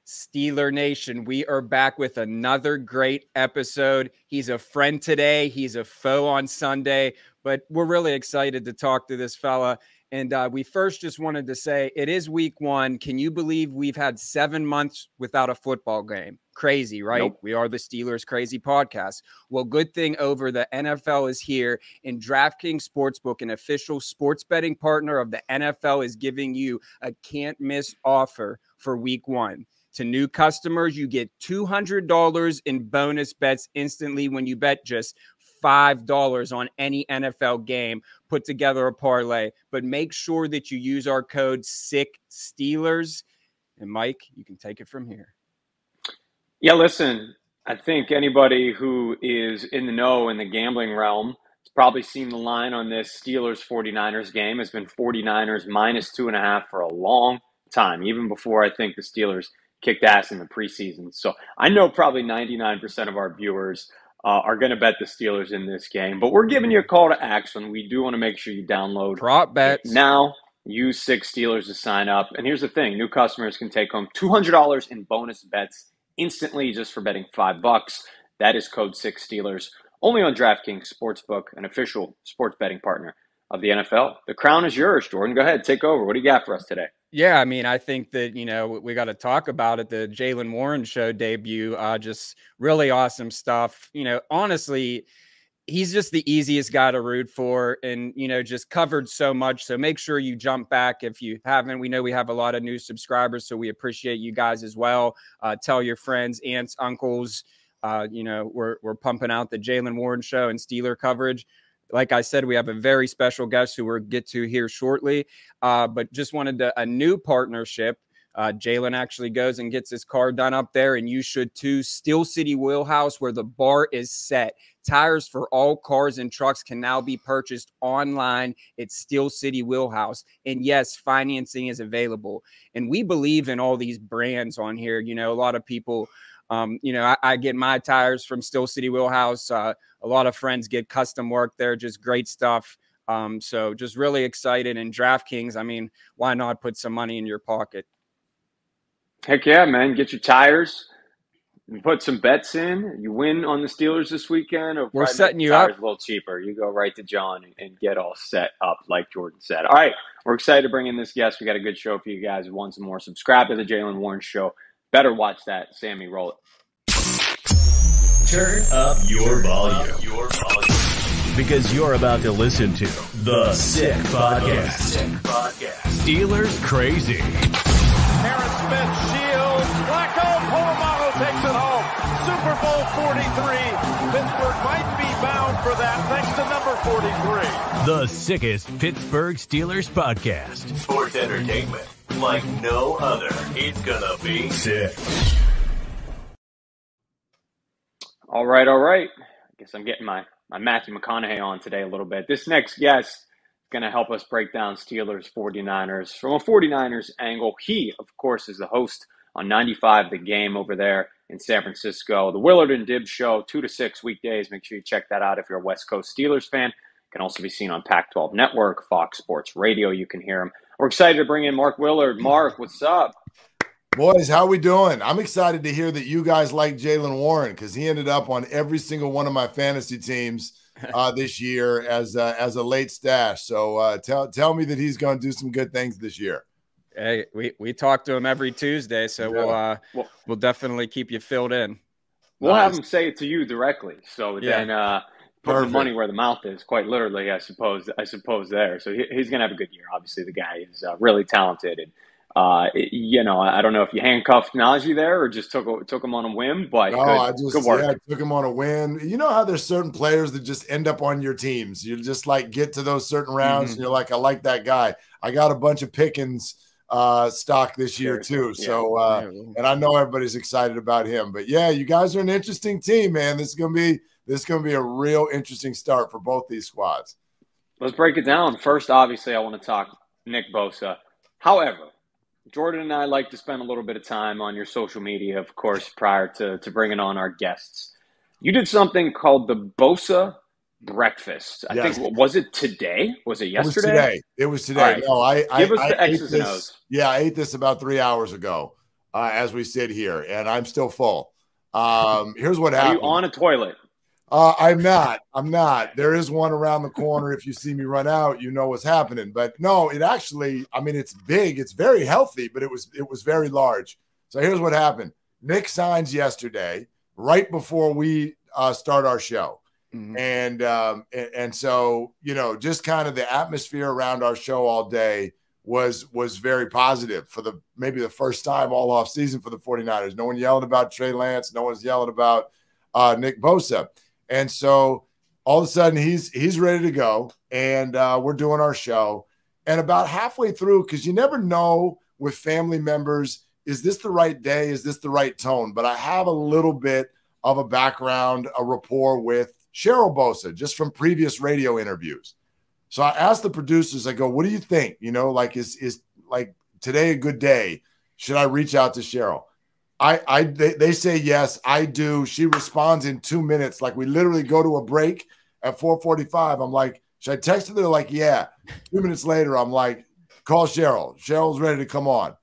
Steeler Nation, we are back with another great episode. He's a friend today. He's a foe on Sunday, but we're really excited to talk to this fella. And we first just wanted to say it is week 1. Can you believe we've had 7 months without a football game? Crazy, right? Nope. We are the Steelers Crazy Podcast. Well, good thing over the NFL is here, and DraftKings Sportsbook, an official sports betting partner of the NFL, is giving you a can't-miss offer for week 1. To new customers, you get $200 in bonus bets instantly when you bet just $5 on any NFL game. Put together a parlay, but make sure that you use our code SICKSteelers. And Mike, you can take it from here. Yeah, listen, I think anybody who is in the know in the gambling realm has probably seen the line on this Steelers-49ers game. It's been 49ers -2.5 for a long time, even before I think the Steelers kicked ass in the preseason. So I know probably 99% of our viewers are going to bet the Steelers in this game, but we're giving you a call to action. We do want to make sure you download prop bets now. Use 6 Steelers to sign up. And here's the thing. New customers can take home $200 in bonus bets instantly just for betting $5. That is code 6 Steelers. Only on DraftKings Sportsbook, an official sports betting partner of the NFL. The crown is yours, Jordan. Go ahead, take over. What do you got for us today? Yeah, I mean, I think that, we got to talk about it. The Jaylen Warren show debut, just really awesome stuff. Honestly, he's just the easiest guy to root for and, just covered so much. So make sure you jump back if you haven't. We know we have a lot of new subscribers, so we appreciate you guys as well. Tell your friends, aunts, uncles, we're pumping out the Jaylen Warren show and Steeler coverage. Like I said, we have a very special guest who we'll get to here shortly, but just wanted a new partnership. Jaylen actually goes and gets his car done up there, and you should too. Steel City Wheelhouse, where the bar is set. Tires for all cars and trucks can now be purchased online at Steel City Wheelhouse. And yes, financing is available. And we believe in all these brands on here. A lot of people, I get my tires from Steel City Wheelhouse. A lot of friends get custom work there, just great stuff. So just really excited. And DraftKings, I mean, why not put some money in your pocket? Heck yeah, man. Get your tires and put some bets in. You win on the Steelers this weekend. Or we're setting you up. A little cheaper. You go right to John and get all set up, like Jordan said. All right, we're excited to bring in this guest. We got a good show for you guys. Once more, subscribe to the Jaylen Warren Show. Better watch that. Sammy, roll it. Turn up your volume. Because you're about to listen to The Sick Podcast. Steelers Crazy. Harris Smith shields. Flacco Polamalu takes it home. Super Bowl 43. Pittsburgh might be bound for that thanks to number 43. The sickest Pittsburgh Steelers podcast. Sports entertainment like no other. It's gonna be sick. All right. I guess I'm getting my Matthew McConaughey on today a little bit. This next guest is going to help us break down Steelers 49ers from a 49ers angle. He, of course, is the host on 95 The Game over there in San Francisco. The Willard and Dibs show, 2 to 6 weekdays. Make sure you check that out if you're a West Coast Steelers fan. It can also be seen on Pac-12 Network, Fox Sports Radio. You can hear him. We're excited to bring in Mark Willard. Mark, what's up? Boys, how we doing? I'm excited to hear that you guys like Jaylen Warren because he ended up on every single one of my fantasy teams this year as a late stash. So tell me that he's going to do some good things this year. Hey, we talk to him every Tuesday, so Yeah. we'll definitely keep you filled in. We'll have him say it to you directly. So then put the money where the mouth is, quite literally, I suppose there. So he's going to have a good year. Obviously, the guy is really talented. And, I don't know if you handcuffed Najee there or just took him on a whim, but I good work. I took him on a whim. You know how there's certain players that just end up on your teams. You just get to those certain rounds and you're like, I like that guy. I got a bunch of Pickens stock this year too. Yeah. So, and I know everybody's excited about him, but yeah, you guys are an interesting team, man. This is going to be a real interesting start for both these squads. Let's break it down. First, obviously, I want to talk Nick Bosa. However, Jordan and I like to spend a little bit of time on your social media, of course, prior to bringing on our guests. You did something called the Bosa Breakfast. I think, was it today? Was it yesterday? It was today. Right. No, Give us the X's and O's. Yeah, I ate this about 3 hours ago. as we sit here, and I'm still full. Here's what happened. Are you on a toilet? I'm not. There is one around the corner. If you see me run out, you know what's happening. But no, it actually, I mean, it's big. It's very healthy, but it was very large. So here's what happened. Nick signs yesterday, right before we start our show. Mm-hmm. And so, you know, just kind of the atmosphere around our show all day was very positive for maybe the first time all off season for the 49ers. No one yelling about Trey Lance. No one's yelling about Nick Bosa. And so all of a sudden he's ready to go, and we're doing our show. And about halfway through, because you never know with family members, is this the right day? Is this the right tone? But I have a little bit of a background, a rapport with Cheryl Bosa, just from previous radio interviews. So I asked the producers, I go, what do you think? You know, like, is like today a good day? Should I reach out to Cheryl? They say yes, I do. She responds in 2 minutes. Like, we literally go to a break at 4:45. I'm like, should I text her? They're like, yeah. 2 minutes later, I'm like, call Cheryl. Cheryl's ready to come on.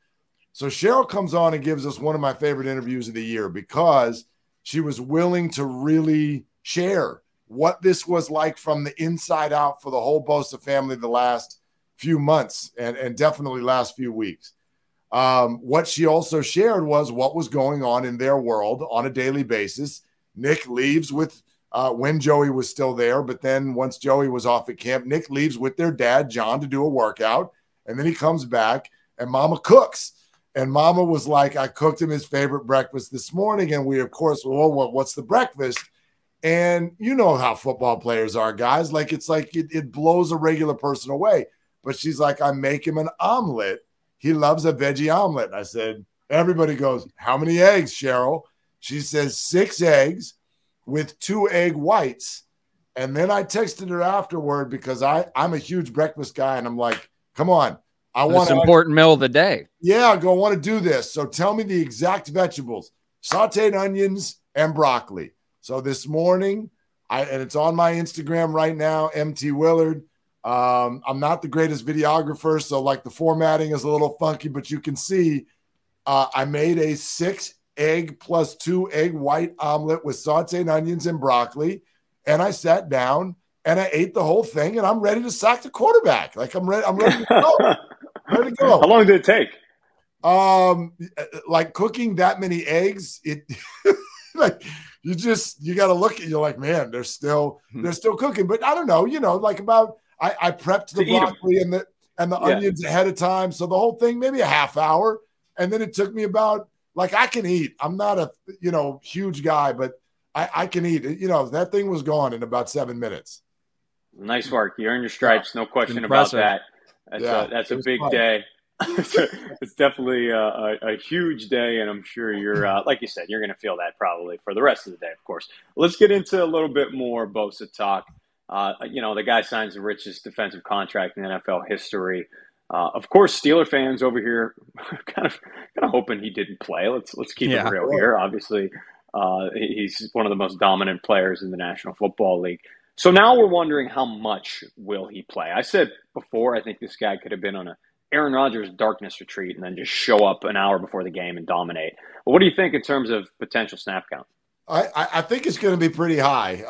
So Cheryl comes on and gives us one of my favorite interviews of the year, because she was willing to really share what this was like from the inside out for the whole Bosa family the last few months and definitely last few weeks. What she also shared was what was going on in their world on a daily basis. Nick leaves with when Joey was still there, but then once Joey was off at camp, Nick leaves with their dad, John, to do a workout, and then he comes back and Mama cooks. And Mama was like, I cooked him his favorite breakfast this morning, and we, of course, well, what's the breakfast? And you know how football players are, guys. Like, it's like it blows a regular person away. But she's like, I make him an omelet. He loves a veggie omelet. I said, everybody goes, how many eggs, Cheryl? She says 6 eggs with 2 egg whites. And then I texted her afterward, because I'm a huge breakfast guy, and I'm like, come on. I want an important meal of the day. Yeah, I want to do this. So tell me the exact vegetables: sauteed onions and broccoli. So this morning, and it's on my Instagram right now, MT Willard. I'm not the greatest videographer, so like the formatting is a little funky, but you can see I made a 6 egg plus 2 egg white omelet with sauteed onions and broccoli, and I sat down and I ate the whole thing, and I'm ready to sack the quarterback. Like, I'm ready to go. Ready to go. How long did it take? Like, cooking that many eggs, it like you got to look at, you're like, man, they're still cooking. But I don't know, you know, like about I prepped the broccoli and the onions ahead of time. So the whole thing, maybe a half hour. And then it took me about, like, I can eat. I'm not a, you know, huge guy, but I can eat. You know, that thing was gone in about 7 minutes. Nice work. You earned your stripes. No question about that. That's a big day. It's definitely a huge day, and I'm sure you're, like you said, you're going to feel that probably for the rest of the day, of course. Let's get into a little bit more Bosa talk. You know, the guy signs the richest defensive contract in NFL history. Of course, Steeler fans over here kind of hoping he didn't play. Let's keep it real here. Obviously, he's one of the most dominant players in the National Football League. So now we're wondering, how much will he play? I said before, I think this guy could have been on a Aaron Rodgers darkness retreat and then just show up an hour before the game and dominate. But what do you think in terms of potential snap count? I think it's going to be pretty high.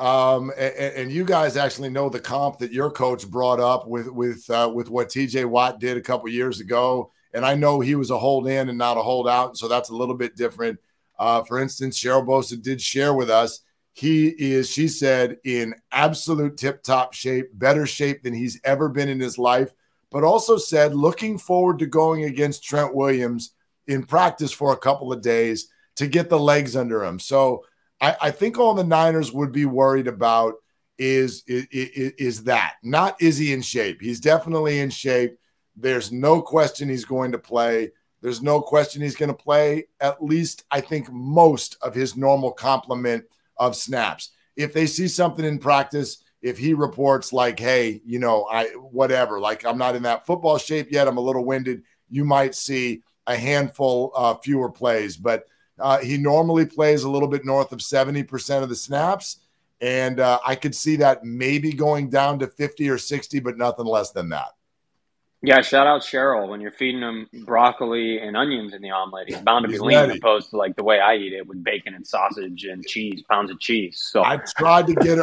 And you guys actually know the comp that your coach brought up with what TJ Watt did a couple years ago. And I know he was a hold in and not a hold out. So that's a little bit different. For instance, Cheryl Bosa did share with us, he is, she said, in absolute tip-top shape, better shape than he's ever been in his life, but also said looking forward to going against Trent Williams in practice for a couple of days to get the legs under him. So I think all the Niners would be worried about is that. Not is he in shape. He's definitely in shape. There's no question he's going to play. There's no question he's going to play at least, I think, most of his normal complement of snaps. If they see something in practice, if he reports like, hey, you know, whatever, like I'm not in that football shape yet, I'm a little winded, you might see a handful fewer plays. But he normally plays a little bit north of 70% of the snaps. And I could see that maybe going down to 50 or 60, but nothing less than that. Yeah, shout out Cheryl. When you're feeding him broccoli and onions in the omelet, he's bound to be He's lean, ready. opposed to like the way I eat it with bacon and sausage and cheese, pounds of cheese. So I tried to get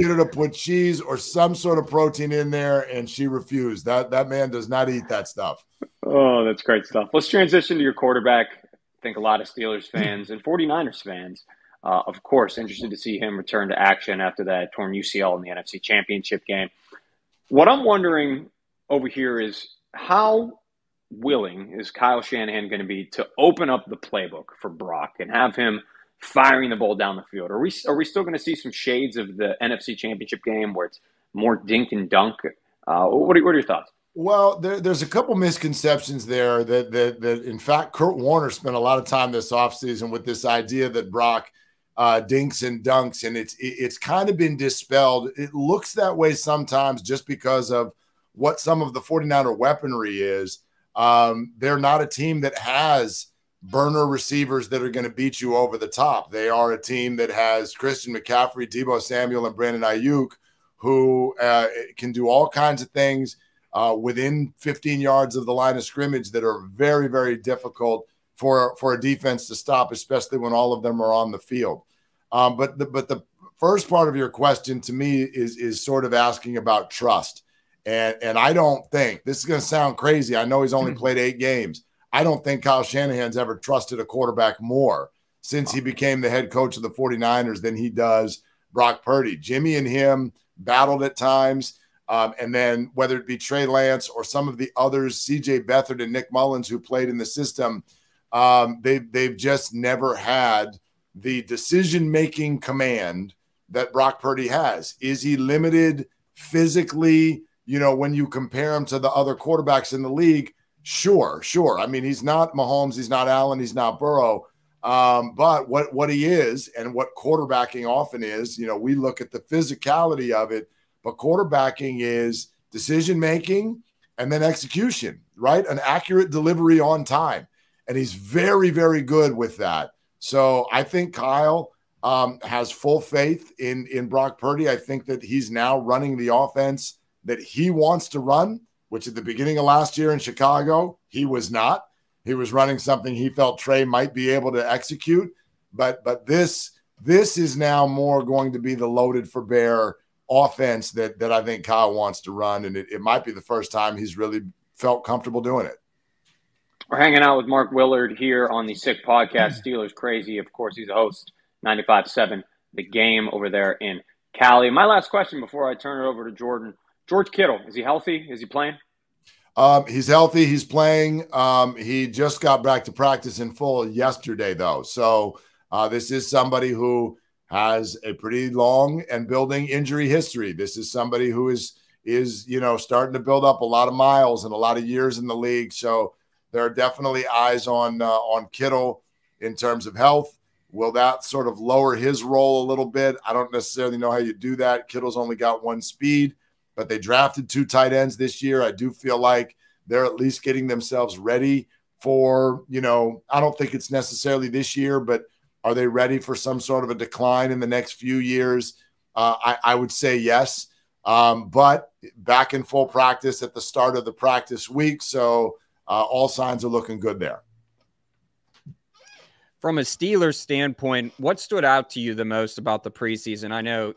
her to put cheese or some sort of protein in there, and she refused. That man does not eat that stuff. oh, that's great stuff. Let's transition to your quarterback. I think a lot of Steelers fans and 49ers fans, of course, interested to see him return to action after that torn UCL in the NFC Championship game. What I'm wondering over here is how willing is Kyle Shanahan going to be to open up the playbook for Brock and have him firing the ball down the field? Are we still going to see some shades of the NFC Championship game where it's more dink and dunk? What are your thoughts? Well, there's a couple misconceptions there that in fact Kurt Warner spent a lot of time this offseason with this idea that Brock dinks and dunks, and it's kind of been dispelled. It looks that way sometimes just because of what some of the 49er weaponry is. They're not a team that has burner receivers that are going to beat you over the top. They are a team that has Christian McCaffrey, Deebo Samuel, and Brandon Ayuk, who can do all kinds of things within 15 yards of the line of scrimmage that are very, very difficult for a defense to stop, especially when all of them are on the field. But the first part of your question to me is sort of asking about trust. And I don't think, this is going to sound crazy, I know he's only played 8 games. I don't think Kyle Shanahan's ever trusted a quarterback more since he became the head coach of the 49ers than he does Brock Purdy. Jimmy and him battled at times. And then whether it be Trey Lance or some of the others, CJ Beathard and Nick Mullins, who played in the system, they've just never had the decision-making command that Brock Purdy has. Is he limited physically, when you compare him to the other quarterbacks in the league? Sure. I mean, he's not Mahomes, he's not Allen, he's not Burrow. But what he is and what quarterbacking often is, we look at the physicality of it, but quarterbacking is decision-making and then execution, right? An accurate delivery on time. And he's very, very good with that. So I think Kyle has full faith in Brock Purdy. I think that he's now running the offense that he wants to run, which at the beginning of last year in Chicago, he was not. He was running something he felt Trey might be able to execute. But this is now more going to be the loaded for bear offense that I think Kyle wants to run. And it might be the first time he's really felt comfortable doing it. We're hanging out with Mark Willard here on the Sick Podcast, Steelers Crazy. Of course, he's a host, 95.7, The Game over there in Cali. My last question before I turn it over to Jordan. George Kittle, is he healthy? Is he playing? He's healthy. He's playing. He just got back to practice in full yesterday, though. So this is somebody who has a pretty long and building injury history. This is somebody who is starting to build up a lot of miles and a lot of years in the league. So there are definitely eyes on Kittle in terms of health. Will that sort of lower his role a little bit? I don't necessarily know how you do that. Kittle's only got one speed, but they drafted 2 tight ends this year. I do feel like they're at least getting themselves ready for, I don't think it's necessarily this year, but are they ready for some sort of a decline in the next few years? I would say yes, but back in full practice at the start of the practice week. So all signs are looking good there. From a Steelers standpoint, what stood out to you the most about the preseason? I know,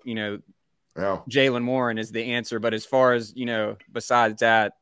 Jaylen Warren is the answer, but as far as, besides that,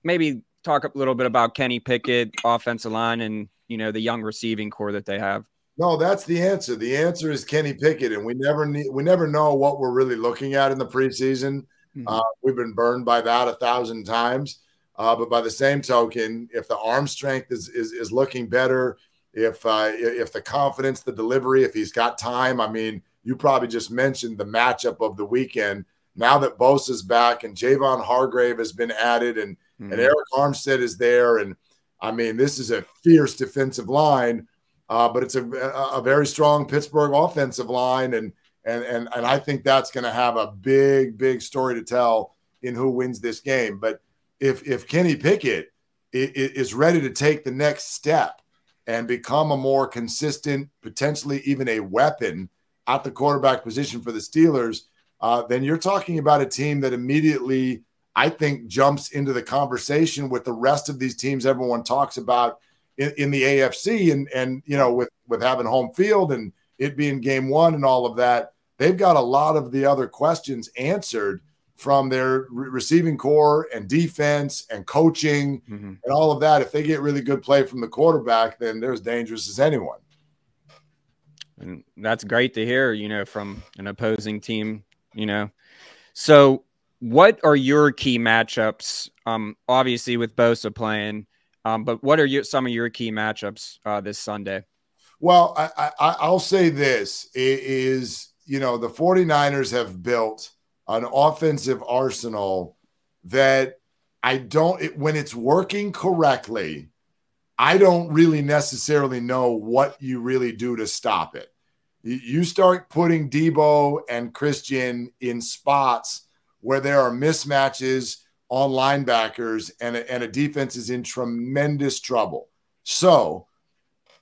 maybe talk a little bit about Kenny Pickett, offensive line, and, the young receiving core that they have. No, that's the answer. The answer is Kenny Pickett, and we never know what we're really looking at in the preseason. Mm-hmm. We've been burned by that 1,000 times. But by the same token, if the arm strength is looking better, if the confidence, the delivery, if he's got time, I mean, you probably just mentioned the matchup of the weekend. Now that Bosa's back and Javon Hargrave has been added and Eric Armstead is there, and I mean, this is a fierce defensive line, but it's a very strong Pittsburgh offensive line, and I think that's going to have a big story to tell in who wins this game. But if Kenny Pickett is ready to take the next step and become a more consistent, potentially even a weapon at the quarterback position for the Steelers, then you're talking about a team that immediately, I think jumps into the conversation with the rest of these teams everyone talks about in the AFC, and with having home field and it being game one and all of that, they've got a lot of the other questions answered from their receiving core and defense and coaching and all of that. If they get really good play from the quarterback, then they're as dangerous as anyone. And that's great to hear, from an opposing team, So what are your key matchups? Obviously with Bosa playing, but what are some of your key matchups this Sunday? Well, I'll say this is, the 49ers have built an offensive arsenal that when it's working correctly, I don't really necessarily know what you really do to stop it. You start putting Debo and Christian in spots where there are mismatches on linebackers and a defense is in tremendous trouble. So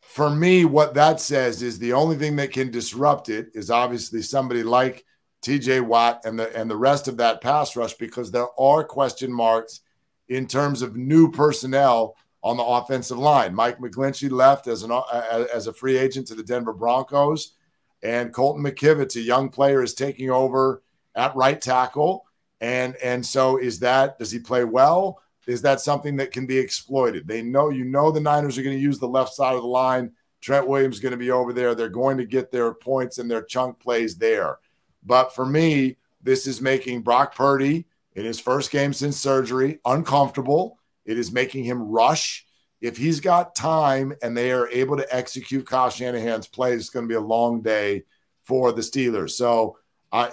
for me, what that says is the only thing that can disrupt it is obviously somebody like TJ Watt and the rest of that pass rush, because there are question marks in terms of new personnel on the offensive line. Mike McGlinchey left as a free agent to the Denver Broncos, and Colton McKivitz, a young player, is taking over at right tackle. And so does he play well? Is that something that can be exploited? They know, the Niners are going to use the left side of the line. Trent Williams is going to be over there. They're going to get their points and their chunk plays there. But for me, this is making Brock Purdy, in his first game since surgery, uncomfortable. It is making him rush. If he's got time and they are able to execute Kyle Shanahan's plays, it's going to be a long day for the Steelers. So,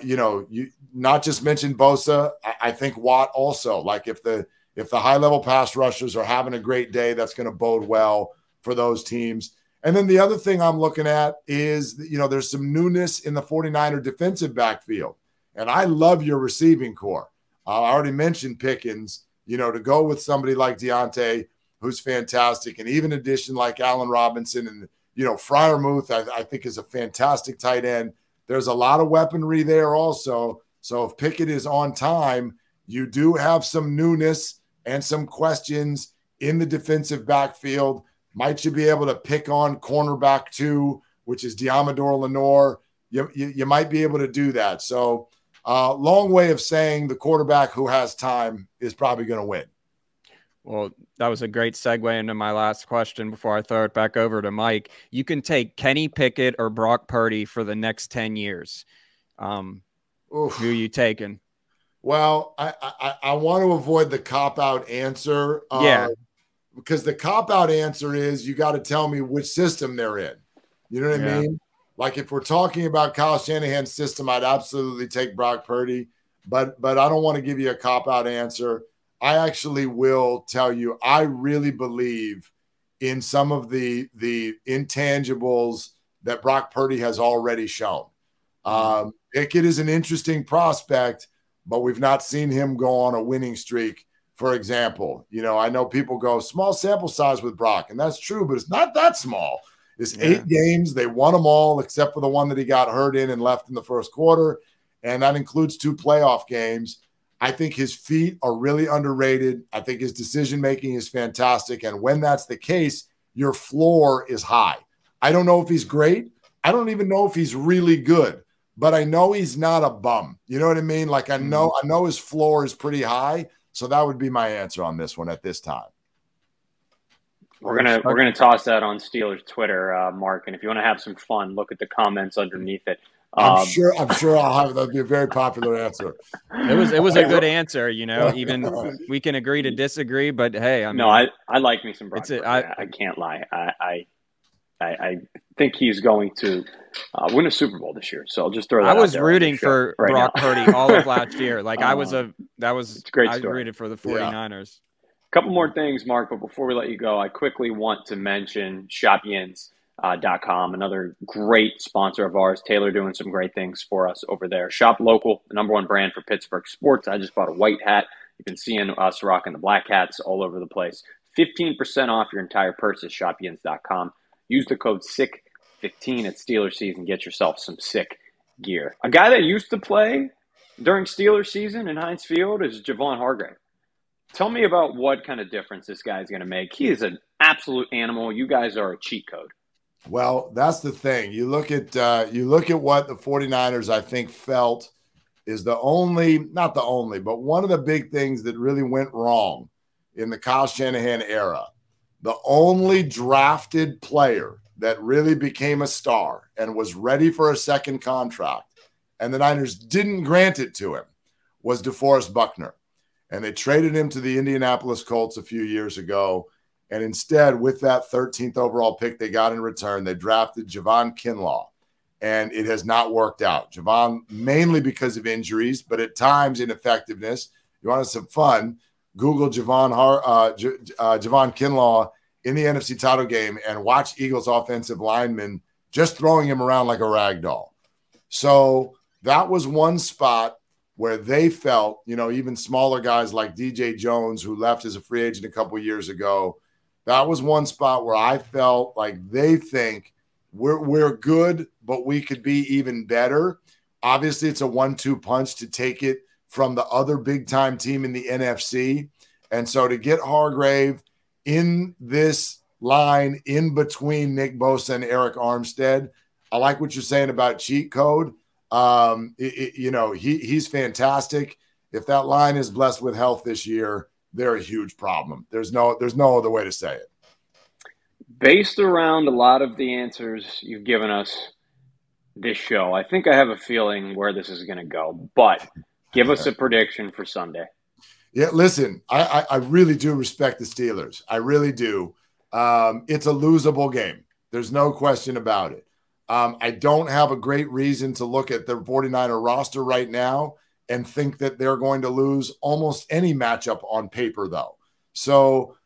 you not just mentioned Bosa, I think Watt also. Like if the high-level pass rushers are having a great day, that's going to bode well for those teams. And then the other thing I'm looking at is, there's some newness in the 49er defensive backfield. And I love your receiving core. I already mentioned Pickens, to go with somebody like Deontay, who's fantastic, and even addition like Allen Robinson and, Freiermuth, I think is a fantastic tight end. There's a lot of weaponry there also. So if Pickett is on time, you do have some newness and some questions in the defensive backfield. Might you be able to pick on cornerback 2, which is Diamador Lenore? You might be able to do that. So long way of saying the quarterback who has time is probably going to win. Well, that was a great segue into my last question before I throw it back over to Mike. You can take Kenny Pickett or Brock Purdy for the next 10 years. Who are you taking? Well, I want to avoid the cop-out answer. Because the cop-out answer is you got to tell me which system they're in. You know what I mean? Like if we're talking about Kyle Shanahan's system, I'd absolutely take Brock Purdy. But I don't want to give you a cop-out answer. I actually will tell you, I really believe in some of the intangibles that Brock Purdy has already shown. Pickett is an interesting prospect, but we've not seen him go on a winning streak. For example, I know people go small sample size with Brock, and that's true, but it's not that small. It's 8 games. They won them all except for the one that he got hurt in and left in the first quarter, and that includes 2 playoff games. I think his feet are really underrated. I think his decision-making is fantastic, and when that's the case, your floor is high. I don't know if he's great. I don't even know if he's really good, but I know he's not a bum. You know what I mean? Like I know his floor is pretty high. So that would be my answer on this one at this time. We're gonna toss that on Steelers Twitter, Mark, and if you want to have some fun, look at the comments underneath it. I'm sure I'll have that'd be a very popular answer. It was a good answer, even we can agree to disagree, but hey, I like me some Brock. I can't lie. I think he's going to win a Super Bowl this year. So I'll just throw that out there. I was rooting for Brock Purdy all of last year. Like I rooted for the 49ers. A couple more things, Mark, but before we let you go, I quickly want to mention ShopYins.com, another great sponsor of ours. Taylor doing some great things for us over there. Shop local, the #1 brand for Pittsburgh sports. I just bought a white hat. You've been seeing us rocking the black hats all over the place. 15% off your entire purchase, ShopYins.com. Use the code SICK15 at Steelers season. Get yourself some sick gear. A guy that used to play during Steelers season in Heinz Field is Javon Hargrave. Tell me about what kind of difference this guy is going to make. He is an absolute animal. You guys are a cheat code. Well, that's the thing. You look at what the 49ers, I think, felt is not the only, but one of the big things that really went wrong in the Kyle Shanahan era. The only drafted player that really became a star and was ready for a second contract, and the Niners didn't grant it to him, was DeForest Buckner. And they traded him to the Indianapolis Colts a few years ago. And instead, with that 13th overall pick they got in return, they drafted Javon Kinlaw. And it has not worked out. Javon, mainly because of injuries, but at times ineffectiveness. You want some fun, Google Javon Kinlaw in the NFC title game and watch Eagles offensive linemen just throwing him around like a rag doll. So that was one spot where they felt, even smaller guys like DJ Jones, who left as a free agent a couple of years ago, that was one spot where I felt like they think we're good, but we could be even better. Obviously, it's a 1-2 punch to take it from the other big-time team in the NFC. And so to get Hargrave in this line in between Nick Bosa and Eric Armstead, I like what you're saying about cheat code. He's fantastic. If that line is blessed with health this year, they're a huge problem. There's no other way to say it. Based around a lot of the answers you've given us this show, I think I have a feeling where this is going to go, but give us a prediction for Sunday. Yeah, listen, I really do respect the Steelers. I really do. It's a losable game. There's no question about it. I don't have a great reason to look at the 49er roster right now and think that they're going to lose almost any matchup on paper, though. So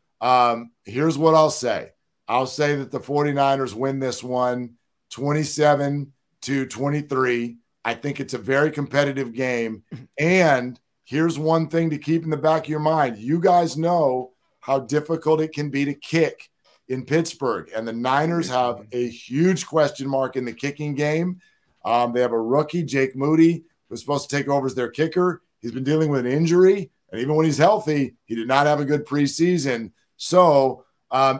here's what I'll say. I'll say that the 49ers win this one 27-23. I think it's a very competitive game. And here's one thing to keep in the back of your mind. You guys know how difficult it can be to kick in Pittsburgh, and the Niners have a huge question mark in the kicking game. They have a rookie, Jake Moody, who's supposed to take over as their kicker. He's been dealing with an injury, and even when he's healthy, he did not have a good preseason. So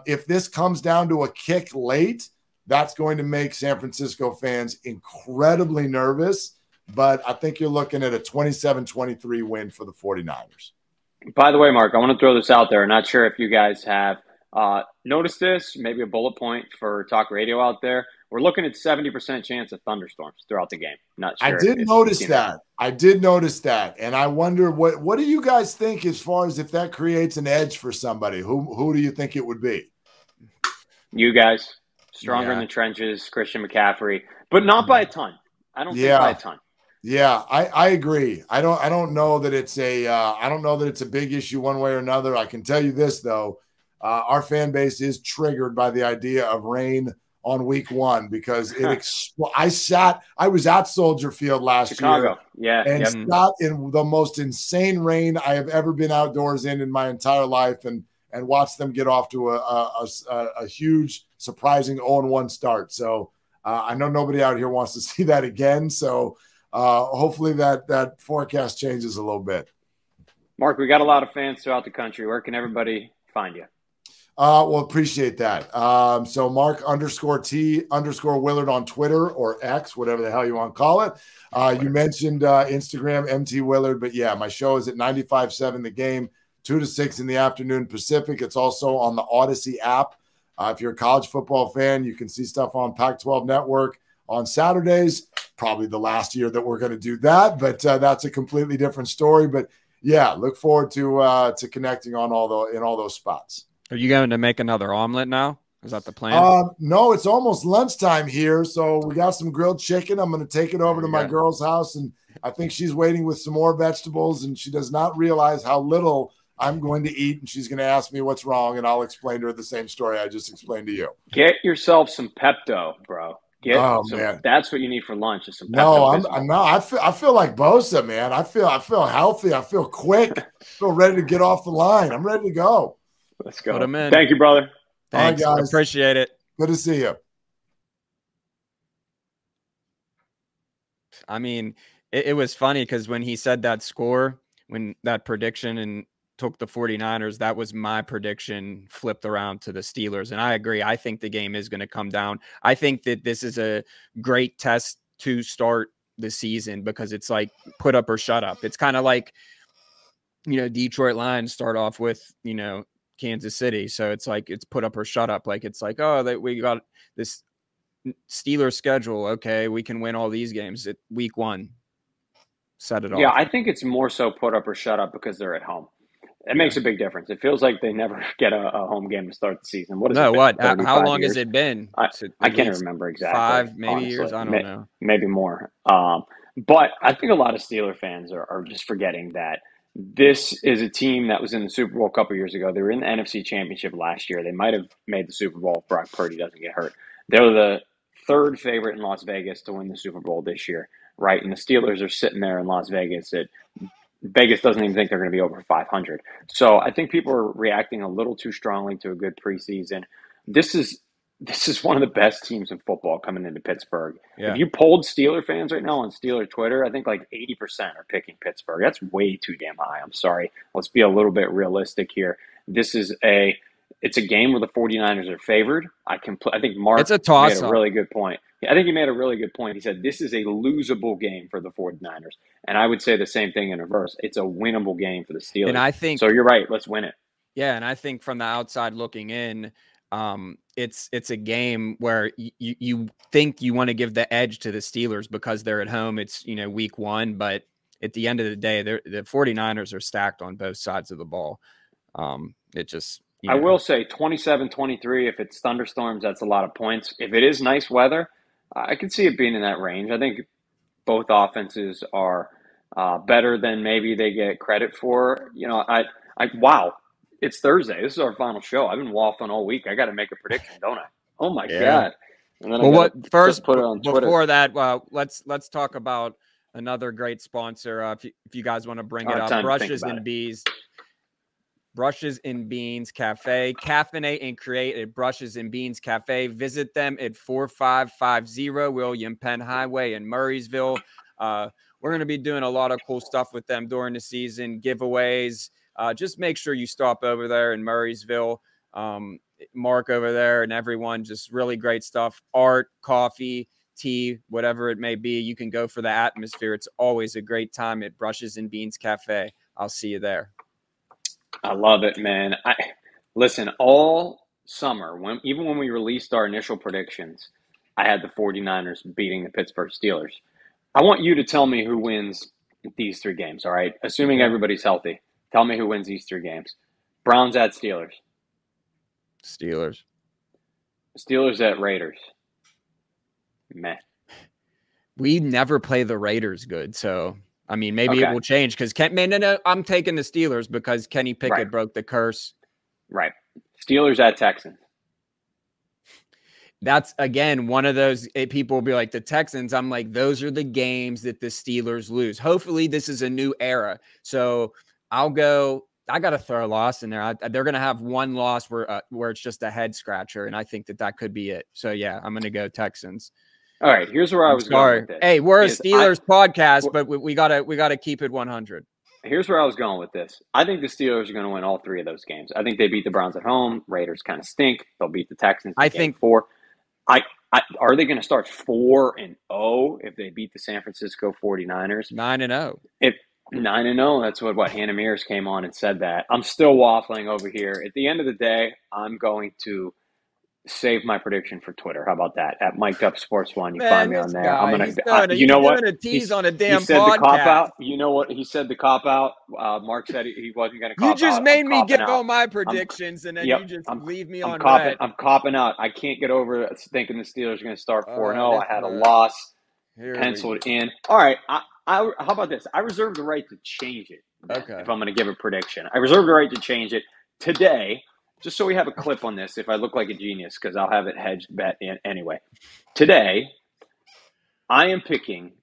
if this comes down to a kick late, that's going to make San Francisco fans incredibly nervous, but I think you're looking at a 27-23 win for the 49ers. By the way, Mark, I want to throw this out there. I'm not sure if you guys have noticed this, maybe a bullet point for talk radio out there. We're looking at 70% chance of thunderstorms throughout the game. Not sure. I did notice that. I did notice that. And I wonder what do you guys think as far as if that creates an edge for somebody? Who do you think it would be? You guys, stronger in the trenches, Christian McCaffrey, but not by a ton. I don't think by a ton. Yeah, I agree. I don't know that it's a big issue one way or another. I can tell you this though. Our fan base is triggered by the idea of rain on week one because I was at Soldier Field last year. And sat in the most insane rain I have ever been outdoors in my entire life and watched them get off to a huge, surprising 0-1 start. So I know nobody out here wants to see that again. So hopefully that forecast changes a little bit. Mark, we got a lot of fans throughout the country. Where can everybody find you? Well, appreciate that. So Mark _T_ Willard on Twitter or X, whatever the hell you want to call it. You mentioned Instagram, MT Willard, but yeah, my show is at 95.7 The Game, 2 to 6 in the afternoon Pacific. It's also on the Odyssey app. If you're a college football fan, you can see stuff on Pac-12 Network on Saturdays. Probably the last year that we're going to do that, but that's a completely different story. But yeah, look forward to connecting on in all those spots. Are you going to make another omelet now? Is that the plan? No, it's almost lunchtime here. So we got some grilled chicken. I'm going to take it over to my girl's house. And I think she's waiting with some more vegetables. And she does not realize how little I'm going to eat. And she's going to ask me what's wrong. And I'll explain to her the same story I just explained to you. Get yourself some Pepto, bro. Man. That's what you need for lunch. Is some Pepto. I feel like Bosa, man. I feel healthy. I feel quick. I feel ready to get off the line. I'm ready to go. Let's go. Put him in. Thank you, brother. Thanks. All right, guys. Appreciate it. Good to see you. I mean, It was funny because when he said that score, when that prediction and took the 49ers, that was my prediction flipped around to the Steelers. And I agree. I think the game is going to come down. I think that this is a great test to start the season because it's like put up or shut up. It's kind of like, Detroit Lions start off with, Kansas City. So it's like, it's put up or shut up. Like, it's like, oh, we got this Steelers schedule. Okay, we can win all these games at week 1. Set it off. Yeah, I think it's more so put up or shut up because they're at home. It makes a big difference. It feels like they never get a home game to start the season. What is it? What? How long has it been? I can't remember exactly. 5 maybe honestly. Years? I don't know. Maybe more. But I think a lot of Steeler fans are just forgetting that this is a team that was in the Super Bowl a couple years ago. They were in the NFC Championship last year. They might have made the Super Bowl if Brock Purdy doesn't get hurt. They're the 3rd favorite in Las Vegas to win the Super Bowl this year, right? And the Steelers are sitting there in Las Vegas. Vegas doesn't even think they're going to be over 500. So I think people are reacting a little too strongly to a good preseason. This is one of the best teams in football coming into Pittsburgh. Yeah. If you polled Steeler fans right now on Steeler Twitter, I think like 80% are picking Pittsburgh. That's way too damn high. I'm sorry. Let's be a little bit realistic here. It's a game where the 49ers are favored. I think Mark made a really good point. I think he made a really good point. He said this is a losable game for the 49ers. And I would say the same thing in reverse. It's a winnable game for the Steelers. And I think so. You're right. Let's win it. Yeah, and I think from the outside looking in, it's a game where you think you want to give the edge to the Steelers because they're at home. It's week 1, but at the end of the day, the 49ers are stacked on both sides of the ball. I will say 27-23. If it's thunderstorms, that's a lot of points. If it is nice weather, I can see it being in that range. I think both offenses are better than maybe they get credit for. Wow, it's Thursday. This is our final show. I've been waffling all week. I got to make a prediction, don't I? Oh my God! And then first put it on Twitter. Before that, let's talk about another great sponsor. If you guys want to bring it up, Brushes and Beans Cafe. Caffeinate and create at Brushes and Beans Cafe. Visit them at 4550 William Penn Highway in Murraysville. We're going to be doing a lot of cool stuff with them during the season, giveaways. Just make sure you stop over there in Murraysville. Mark over there and everyone, just really great stuff. Art, coffee, tea, whatever it may be. You can go for the atmosphere. It's always a great time at Brushes and Beans Cafe. I'll see you there. I love it, man. Listen, all summer, even when we released our initial predictions, I had the 49ers beating the Pittsburgh Steelers. I want you to tell me who wins these 3 games, all right? Assuming everybody's healthy. Tell me who wins these 3 games. Browns at Steelers. Steelers at Raiders. Meh. We never play the Raiders good, so I mean, maybe it will change because no, I'm taking the Steelers because Kenny Pickett broke the curse. Right. Steelers at Texans. That's, again, one of those people will be like, the Texans. I'm like, those are the games that the Steelers lose. Hopefully, this is a new era. So I got to throw a loss in there. They're going to have one loss where it's just a head scratcher, and I think that could be it. So, yeah, I'm going to go Texans. All right, here's where I was going with this. Hey, we're a Steelers podcast, but we gotta keep it 100. Here's where I was going with this. I think the Steelers are going to win all 3 of those games. I think they beat the Browns at home. Raiders kind of stink. They'll beat the Texans. I think 4. Are they going to start 4-0 if they beat the San Francisco 49ers? 9-0. 9-0. That's what Hannah Mears came on and said that. I'm still waffling over here. At the end of the day, I'm going to save my prediction for Twitter. How about that? At Mic'd Up Sports One, you find me on there. I'm gonna. You know what? A tease on a damn he said podcast. The cop out. You know what? He said the cop out. Mark said he wasn't going to cop out. You just made me give all my predictions, and then you just leave me on red. I'm copping out. I can't get over thinking the Steelers are going to start 4-0. I had a loss penciled in. All right. How about this? I reserve the right to change it. Okay. If I'm going to give a prediction, I reserve the right to change it today. Just so we have a clip on this, if I look like a genius, because I'll have it hedged bet in anyway. Today, I am picking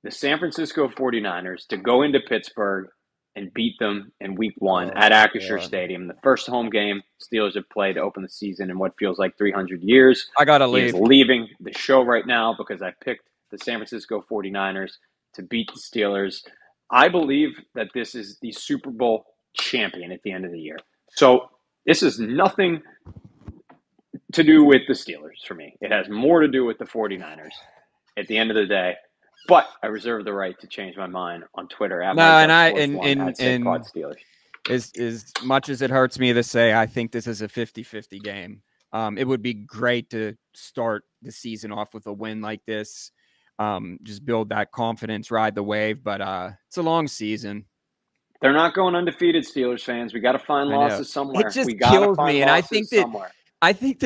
the San Francisco 49ers to go into Pittsburgh and beat them in week 1 at Acrisure Stadium. The first home game Steelers have played to open the season in what feels like 300 years. I got to leave. He's leaving the show right now because I picked the San Francisco 49ers to beat the Steelers. I believe that this is the Super Bowl champion at the end of the year. So this is nothing to do with the Steelers for me. It has more to do with the 49ers at the end of the day. But I reserve the right to change my mind on Twitter. Steelers. As much as it hurts me to say, I think this is a 50-50 game. It would be great to start the season off with a win like this. Just build that confidence, ride the wave. But it's a long season. They're not going undefeated, Steelers fans. We got to find losses somewhere. It just kills me, and I think that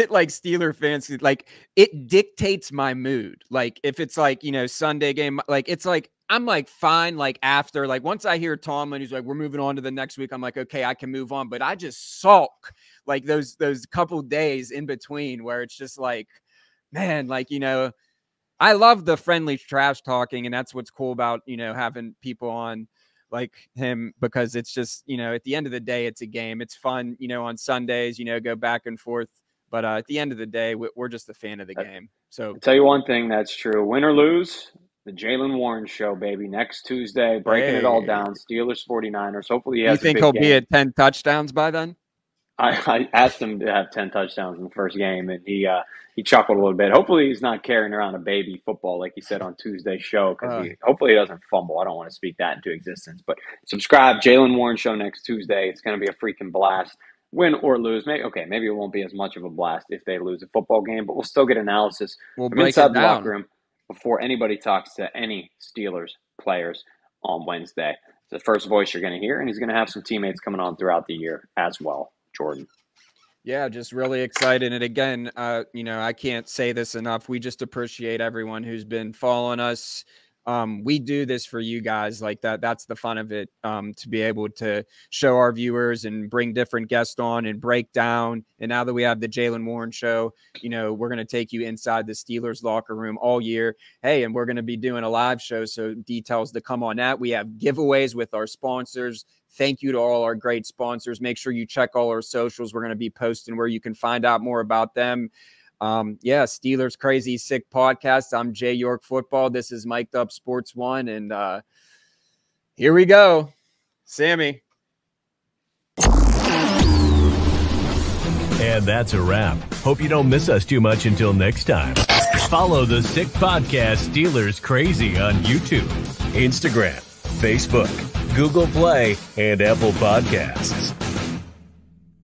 like Steeler fans, like it dictates my mood. Like if it's like, you know, Sunday game, like it's like I'm like fine. Like after, like once I hear Tomlin, he's like, we're moving on to the next week. I'm like, okay, I can move on. But I just sulk like those couple days in between where it's just like, man, like, you know, I love the friendly trash talking, and that's what's cool about, you know, having people on like him, because it's just, you know, at the end of the day, it's a game. It's fun, you know, on Sundays, you know, go back and forth. But at the end of the day, we're just a fan of the game. So I'll tell you one thing that's true. Win or lose, the Jaylen Warren show, baby. Next Tuesday, breaking it all down. Steelers, 49ers. Hopefully he has You think he'll be at 10 touchdowns by then? I asked him to have 10 touchdowns in the first game, and he chuckled a little bit. Hopefully he's not carrying around a baby football like he said on Tuesday's show, because hopefully he doesn't fumble. I don't want to speak that into existence. But subscribe, Jaylen Warren show next Tuesday. It's going to be a freaking blast. Win or lose. Maybe it won't be as much of a blast if they lose a football game, but we'll still get analysis from inside the locker room before anybody talks to any Steelers players on Wednesday. It's the first voice you're going to hear, and he's going to have some teammates coming on throughout the year as well. Jordan. Yeah, just really excited. And again, you know, I can't say this enough. We just appreciate everyone who's been following us. We do this for you guys like that. That's the fun of it, to be able to show our viewers and bring different guests on and break down. And now that we have the Jaylen Warren show, you know, we're going to take you inside the Steelers locker room all year. Hey, and we're going to be doing a live show. So details to come on that. We have giveaways with our sponsors. Thank you to all our great sponsors. Make sure you check all our socials. We're going to be posting where you can find out more about them. Steelers Crazy Sick Podcast. I'm Jay York Football. This is Mic'd Up Sports One. And here we go. Sammy. And that's a wrap. Hope you don't miss us too much until next time. Follow the Sick Podcast Steelers Crazy on YouTube, Instagram, Facebook, Google Play, and Apple Podcasts.